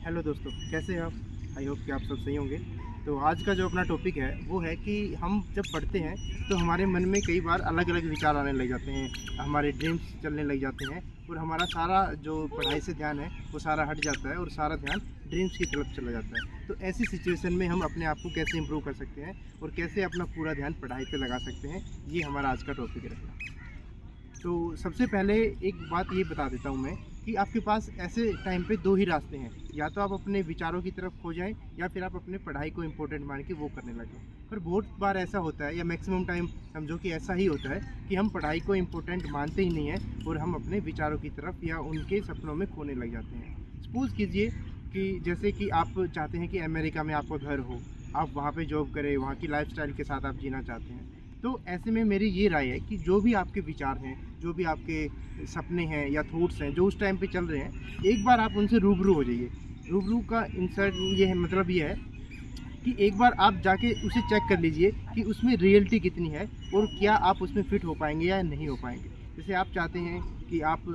Hello दोस्तों, कैसे हैं आप? आई होप कि आप सब सही होंगे। तो आज का जो अपना टॉपिक है वो है कि हम जब पढ़ते हैं तो हमारे मन में कई बार अलग अलग विचार आने लग जाते हैं, हमारे ड्रीम्स चलने लग जाते हैं और हमारा सारा जो पढ़ाई से ध्यान है वो सारा हट जाता है और सारा ध्यान ड्रीम्स की तरफ चला जाता है। तो ऐसी सिचुएशन में हम अपने आप को कैसे इम्प्रूव कर सकते हैं और कैसे अपना पूरा ध्यान पढ़ाई पर लगा सकते हैं, ये हमारा आज का टॉपिक रहेगा। तो सबसे पहले एक बात ये बता देता हूँ मैं कि आपके पास ऐसे टाइम पे दो ही रास्ते हैं, या तो आप अपने विचारों की तरफ खो जाएं या फिर आप अपने पढ़ाई को इम्पोर्टेंट मान के वो करने लगें। पर बहुत बार ऐसा होता है, या मैक्सिमम टाइम समझो कि ऐसा ही होता है कि हम पढ़ाई को इम्पोर्टेंट मानते ही नहीं हैं और हम अपने विचारों की तरफ या उनके सपनों में खोने लग जाते हैं। सपोज़ कीजिए कि जैसे कि आप चाहते हैं कि अमेरिका में आपका घर हो, आप वहाँ पे जॉब करें, वहाँ की लाइफस्टाइल के साथ आप जीना चाहते हैं। तो ऐसे में मेरी ये राय है कि जो भी आपके विचार हैं, जो भी आपके सपने हैं या थॉट्स हैं जो उस टाइम पे चल रहे हैं, एक बार आप उनसे रूबरू हो जाइए। रूबरू का इंसर्ट ये है, मतलब ये है कि एक बार आप जाके उसे चेक कर लीजिए कि उसमें रियलिटी कितनी है और क्या आप उसमें फ़िट हो पाएंगे या नहीं हो पाएंगे। जैसे आप चाहते हैं कि आप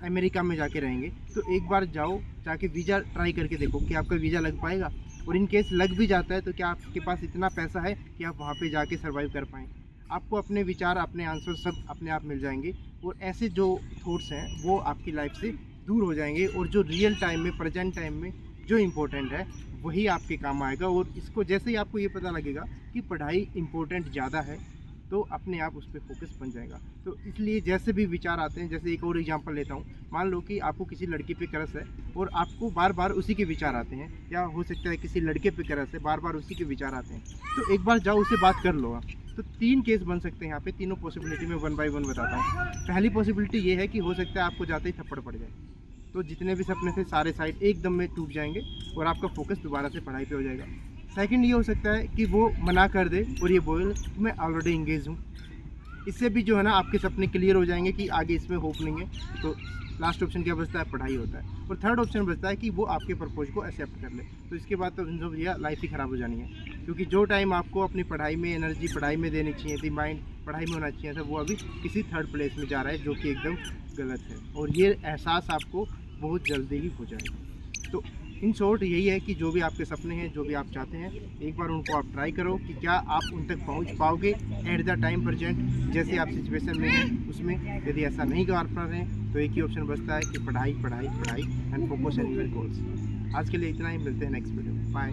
अमेरिका में जाके रहेंगे, तो एक बार जाओ, जाके वीज़ा ट्राई करके देखो कि आपका वीज़ा लग पाएगा, और इन केस लग भी जाता है तो क्या आपके पास इतना पैसा है कि आप वहाँ पे जाके सर्वाइव कर पाएँ। आपको अपने विचार, अपने आंसर सब अपने आप मिल जाएंगे और ऐसे जो थॉट्स हैं वो आपकी लाइफ से दूर हो जाएंगे, और जो रियल टाइम में, प्रेजेंट टाइम में जो इम्पोर्टेंट है वही आपके काम आएगा। और इसको जैसे ही आपको ये पता लगेगा कि पढ़ाई इम्पोर्टेंट ज़्यादा है, तो अपने आप उस पर फोकस बन जाएगा। तो इसलिए जैसे भी विचार आते हैं, जैसे एक और एग्जांपल लेता हूँ, मान लो कि आपको किसी लड़की पे क्रश है और आपको बार बार उसी के विचार आते हैं, या हो सकता है किसी लड़के पे क्रश है, बार बार उसी के विचार आते हैं, तो एक बार जाओ उससे बात कर लो आप। तो तीन केस बन सकते हैं यहाँ पे, तीनों पॉसिबिलिटी में वन बाय वन बताता हूँ। पहली पॉसिबिलिटी ये है कि हो सकता है आपको जाते ही थप्पड़ पड़ जाए, तो जितने भी सपने थे सारे साइड एकदम में टूट जाएंगे और आपका फोकस दोबारा से पढ़ाई पे हो जाएगा। सेकंड ये हो सकता है कि वो मना कर दे और ये बोले मैं ऑलरेडी इंगेज हूँ। इससे भी जो है ना आपके सपने क्लियर हो जाएंगे कि आगे इसमें होप नहीं है। तो लास्ट ऑप्शन क्या बचता है? पढ़ाई होता है। और थर्ड ऑप्शन बचता है कि वो आपके प्रपोज को एक्सेप्ट कर ले। तो इसके बाद तो समझो भैया लाइफ ही ख़राब हो जानी है, क्योंकि जो टाइम आपको अपनी पढ़ाई में एनर्जी पढ़ाई में देनी चाहिए थी, माइंड पढ़ाई में होना चाहिए था, वो अभी किसी थर्ड प्लेस में जा रहा है, जो कि एकदम गलत है। और ये एहसास आपको बहुत जल्दी ही हो जाएगा। तो इन शॉर्ट यही है कि जो भी आपके सपने हैं, जो भी आप चाहते हैं, एक बार उनको आप ट्राई करो कि क्या आप उन तक पहुंच पाओगे एट द टाइम प्रेजेंट, जैसे आप सिचुएशन में हैं उसमें। यदि ऐसा नहीं कर पा रहे हैं तो एक ही ऑप्शन बचता है कि पढ़ाई पढ़ाई पढ़ाई and focus on your goals. आज के लिए इतना ही, मिलते हैं नेक्स्ट वीडियो, बाय।